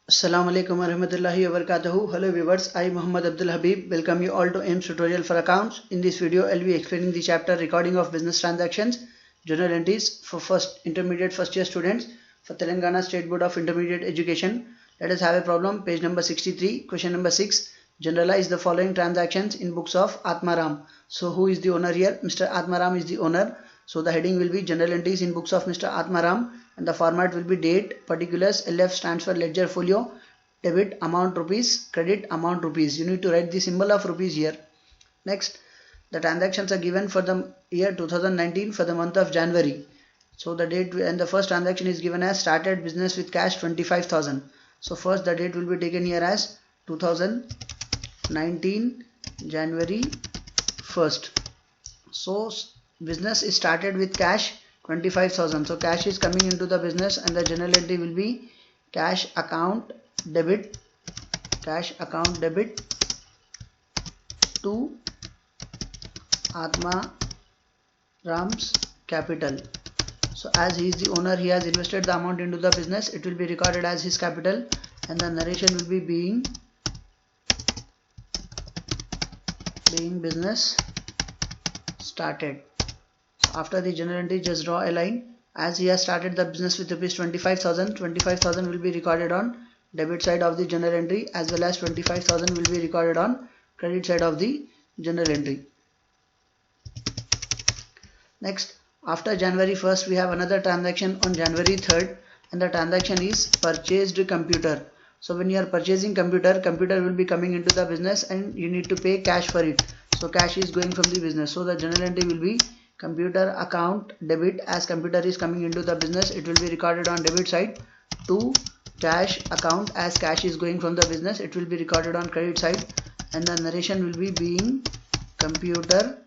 Assalamu alaikum warahmatullahi wabarakatuh. Hello viewers, I Muhammad Abdul Habib welcome you all to AIMS tutorial for accounts. In this video, I'll be explaining the chapter recording of business transactions, journal entries for intermediate first year students for Telangana State Board of Intermediate Education. Let us have a problem. Page number 63, question number 6. Generalize the following transactions in books of Atmaram. So who is the owner here? Mr. Atmaram is the owner. So the heading will be general entries in books of Mr. Atmaram, and the format will be date, particulars. LF stands for ledger folio, debit amount rupees, credit amount rupees. You need to write the symbol of rupees here. Next, the transactions are given for the year 2019 for the month of January. So the date and the first transaction is given as started business with cash 25,000. So first the date will be taken here as 2019 January 1st. So business is started with cash 25,000. So cash is coming into the business and the journal entry will be cash account debit to Atma Ram's capital. So as he is the owner, he has invested the amount into the business. It will be recorded as his capital, and the narration will be being business started. After the journal entry, just draw a line. As he has started the business with rupees 25,000, 25,000 will be recorded on debit side of the journal entry, as well as 25,000 will be recorded on credit side of the journal entry. Next, after January 1st, we have another transaction on January 3rd, and the transaction is purchased computer. So when you are purchasing computer will be coming into the business and you need to pay cash for it. So cash is going from the business. So the journal entry will be computer account debit. As computer is coming into the business, it will be recorded on debit side. To cash account, as cash is going from the business, it will be recorded on credit side, and the narration will be being computer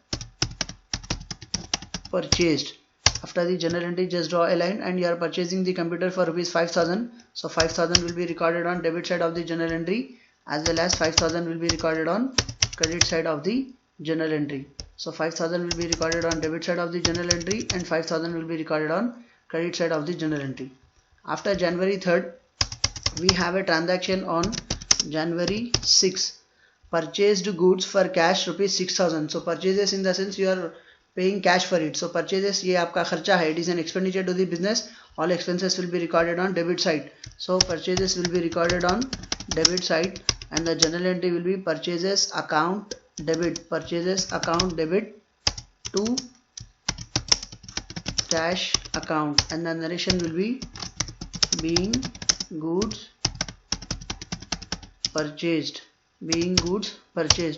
purchased. After the journal entry, just draw a line, and you are purchasing the computer for rupees 5,000. So 5,000 will be recorded on debit side of the journal entry, as well as 5,000 will be recorded on credit side of the journal entry. So 5,000 will be recorded on debit side of the journal entry, and 5,000 will be recorded on credit side of the journal entry. After January 3rd, we have a transaction on January 6th. Purchased goods for cash rupees 6,000. So purchases in the sense you are paying cash for it. So purchases, ये आपका खर्चा है. It is an expenditure to the business. All expenses will be recorded on debit side. So purchases will be recorded on debit side, and the journal entry will be purchases account debit to cash account, and the narration will be being goods purchased.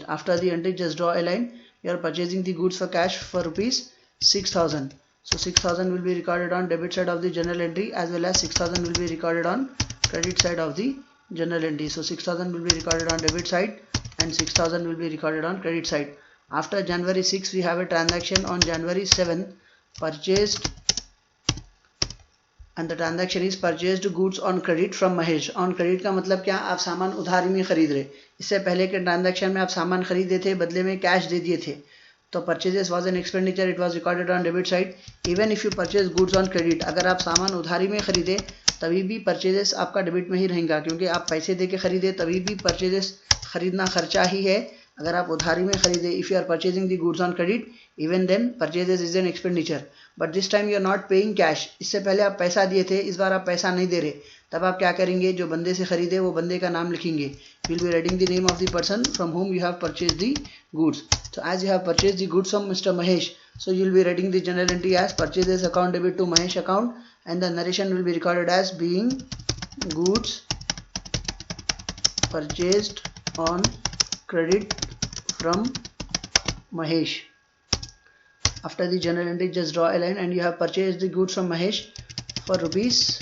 After the entry, just draw a line. You are purchasing the goods for cash for rupees 6,000. So 6,000 will be recorded on debit side of the journal entry, as well as 6,000 will be recorded on credit side of the journal entry. So 6,000 will be recorded on debit side and 6,000 will be recorded on credit side. After January 6, we have a transaction on January 7, purchased, and the transaction is purchased goods on credit from Mahesh. On credit का मतलब क्या? आप सामान उधारी में खरीद रहे. इससे पहले के ट्रांजैक्शन में आप सामान खरीदे थे, बदले में कैश दे दिए थे. तो purchases was an expenditure, it was recorded on debit side. Even if you purchase goods on credit, अगर आप सामान उधारी में खरीदे तभी भी purchases आपका डेबिट में ही रहेगा, क्योंकि आप पैसे दे के खरीदे तभी भी purchases खरीदना खर्चा ही है. अगर आप उधारी में खरीदे, if you are purchasing the goods on credit, even then purchases is an expenditure. But this time you are not paying cash. इससे पहले आप पैसा दिए थे, इस बार आप पैसा नहीं दे रहे. तब आप क्या करेंगे? जो बंदे से खरीदे वो बंदे का नाम लिखेंगे. You will be writing the name of the person from whom you have purchased the goods. So as you have purchased the goods from Mr. Mahesh, so you will be writing the journal entry as purchases account debit to Mahesh account, and the narration will be recorded as being goods purchased on credit from Mahesh. After the journal entry, just draw a line, and you have purchased the goods from Mahesh for rupees.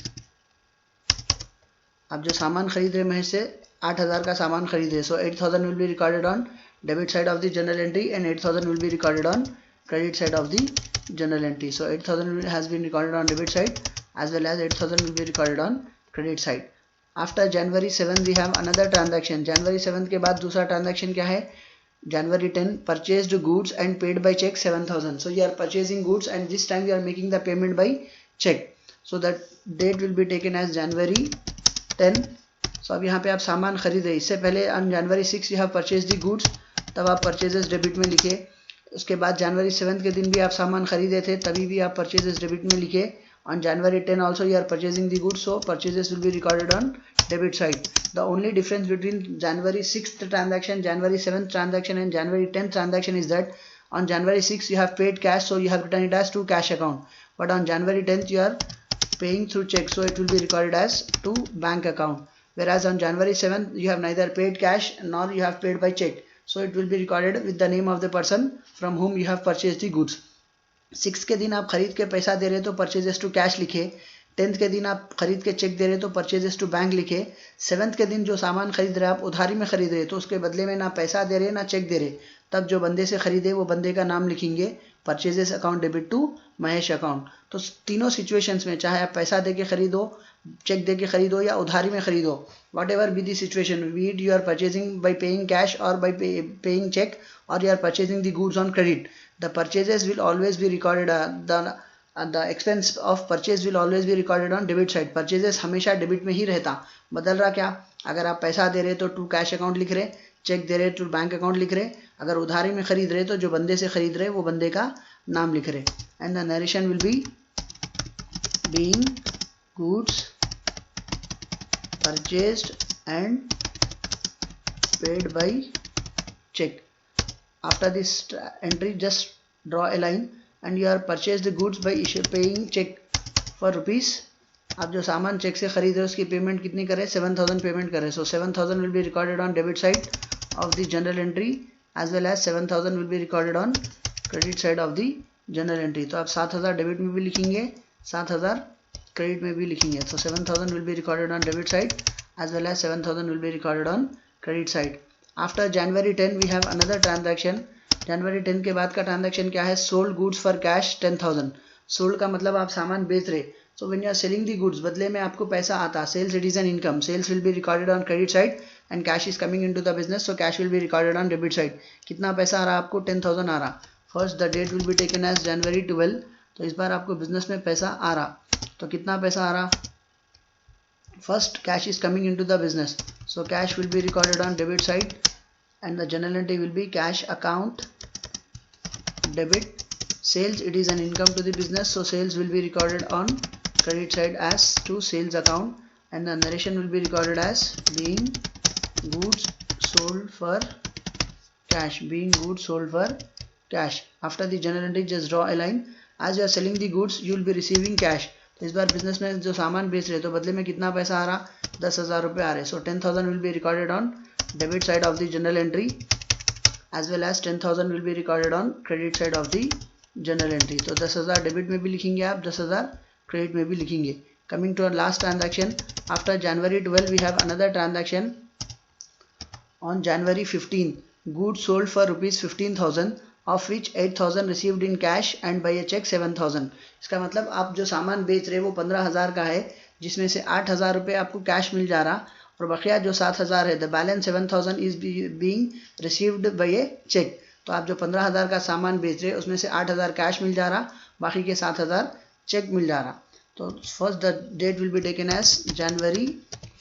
आप जो सामान खरीद रहे महेश से 8,000 का सामान खरीदे. So 8,000 will be recorded on debit side of the journal entry, and 8,000 will be recorded on credit side of the journal entry. So 8,000 has been recorded on debit side, as well as 8,000 will be recorded on credit side. After January 7, we have another transaction. January 7 के बाद दूसरा transaction क्या है? January 10, purchased goods and paid by check 7,000. So you are purchasing goods, and this time you are making the payment by check. So that date will be taken as January 10. सो अब यहाँ पे आप सामान खरीद रहे, इससे पहले on January 6 you have purchase the goods, तब आप परचेजेस डेबिट में लिखे। उसके बाद जनवरी 7 के दिन भी आप सामान खरीदे थे, तभी भी आप परचेजेस डेबिट में लिखे। On January 10 also you are purchasing the goods, so purchases will be recorded on debit side. The only difference between January 6th transaction, January 7th transaction and January 10th transaction is that on January 6th you have paid cash, so you have written it as to cash account, but on January 10th you are paying through check, so it will be recorded as to bank account. Whereas on January 7th you have neither paid cash nor you have paid by check, so it will be recorded with the name of the person from whom you have purchased the goods. 6 के दिन आप खरीद के पैसा दे रहे तो purchases to cash लिखे, 10th के दिन आप खरीद के चेक दे रहे तो परचेजेस टू बैंक लिखे, 7th के दिन जो सामान खरीद रहे आप उधारी में खरीद रहे तो उसके बदले में ना पैसा दे रहे ना चेक दे रहे, तब जो बंदे से खरीदे वो बंदे का नाम लिखेंगे, purchases account debit to Mahesh account. तो तीनों सिचुएशंस में चाहे आप पैसा दे के खरीदो, चेक दे के खरीदो या उधारी में खरीदो, whatever be the situation, whether you are purchasing by paying cash और बाई पेइंग चेक और you are purchasing the goods on credit, the purchases will always be recorded, the expense of purchase will always be recorded on debit side. Purchases हमेशा debit में ही रहता, बदल रहा क्या, अगर आप पैसा दे रहे तो टू कैश अकाउंट लिख रहे, चेक दे रहे टू बैंक अकाउंट लिख रहे, अगर उधारी में खरीद रहे तो जो बंदे से खरीद रहे वो बंदे का नाम लिख रहे। And the narration will be being goods purchased and paid by cheque. After this entry, just draw a line and you are purchased the goods by paying check for rupees. आप जो सामान चेक से खरीद रहे हो उसकी payment कितनी करें, 7000 पेमेंट करें, so 7000 will be recorded on debit side of the journal entry as well as 7000 will be recorded on credit side of the journal entry. तो आप 7000 डेबिट में भी लिखेंगे, 7000 क्रेडिट में भी लिखेंगे, so 7000 will be recorded on debit side as well as 7000 will be recorded on credit side. After January 10 we have another transaction. January 10 के बाद का ट्रांजेक्शन क्या है, sold goods for cash 10,000. sold का मतलब आप सामान बेच रहे, so when you are selling the goods बदले में आपको पैसा आता, sales it is an income, sales will be recorded on credit side and cash is coming into the business, so cash will be recorded on debit side. कितना पैसा आ रहा आपको, 10,000 आ रहा। First the date will be taken as January 12, तो इस बार आपको business में पैसा आ रहा, तो कितना पैसा आ रहा, first cash is coming into the business, so cash will be recorded on debit side and the journal entry will be cash account debit. Sales it is an income to the business, so sales will be recorded on credit side as to sales account and the narration will be recorded as being goods sold for cash, being goods sold for cash. After the journal entry just draw a line, as you are selling the goods you will be receiving cash. तो इस बार business में जो सामान बेच रहे तो बदले में कितना पैसा आ रहा, 10,000 रुपये आ रहे, so 10,000 will be recorded on debit side of the journal entry as well as 10,000 will be recorded on credit side of the journal entry. तो 10,000 डेबिट में भी लिखेंगे आप, 10,000 क्रेडिट में भी लिखेंगे। Coming to our last transaction, after January 12 we have another transaction. On January 15 goods sold for rupees 15,000 of which 8,000 received in cash and by a check 7,000. इसका मतलब आप जो सामान बेच रहे वो 15,000 का है, जिसमें से 8,000 रुपये आपको कैश मिल जा रहा और बकिया जो 7,000 है, the balance 7,000 is being received by a cheque. तो आप जो 15,000 का सामान बेच रहे उसमें से 8,000 कैश मिल जा रहा, बाकी के 7,000 चेक मिल जा रहा। तो first the date will be taken as January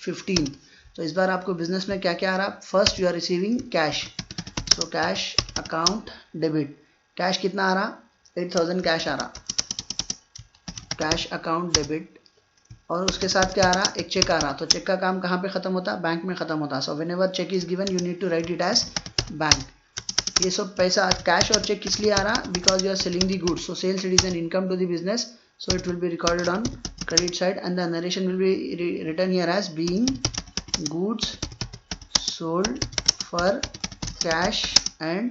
15। तो इस बार आपको बिजनेस में क्या क्या आ रहा, first you are receiving cash, so cash account debit, cash कितना आ रहा, 8,000 कैश आ रहा, कैश अकाउंट डेबिट, और उसके साथ क्या आ रहा, एक चेक आ रहा। तो चेक का काम कहाँ पे खत्म होता, बैंक में खत्म होता। So whenever cheque is given you need to write it as bank. ये सब पैसा कैश और चेक किस लिए आ रहा, because you are selling the goods, so sales it is an income to the business, so it will be recorded on credit side and the narration will be written here as being goods sold for cash and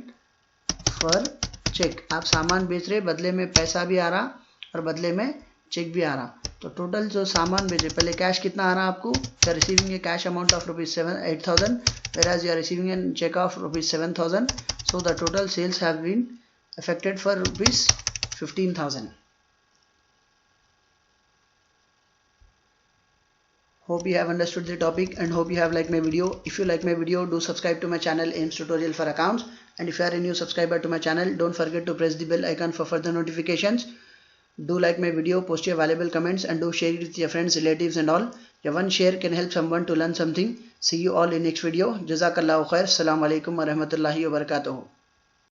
for cheque. आप सामान बेच रहे, बदले में पैसा भी आ रहा और बदले में चेक भी आ रहा। तो टोटल जो सामान बेचे, पहले कैश कितना आ रहा आपको, you are receiving a cash amount of rupees 8,000 whereas you are receiving a check of rupees 7,000, so the total sales have been affected for rupees 15,000. Hope you have understood the topic and hope you have liked my video. If you like my video, do subscribe to my channel AIMS Tutorial for Accounts, and if you are a new subscriber to my channel, don't forget to press the bell icon for further notifications. Do like my video, post your valuable comments and do share it with your friends, relatives and all. Your one share can help someone to learn something. See you all in next video. Jazakallahu khair. Assalamu alaikum wa rahmatullahi wa barakatuh.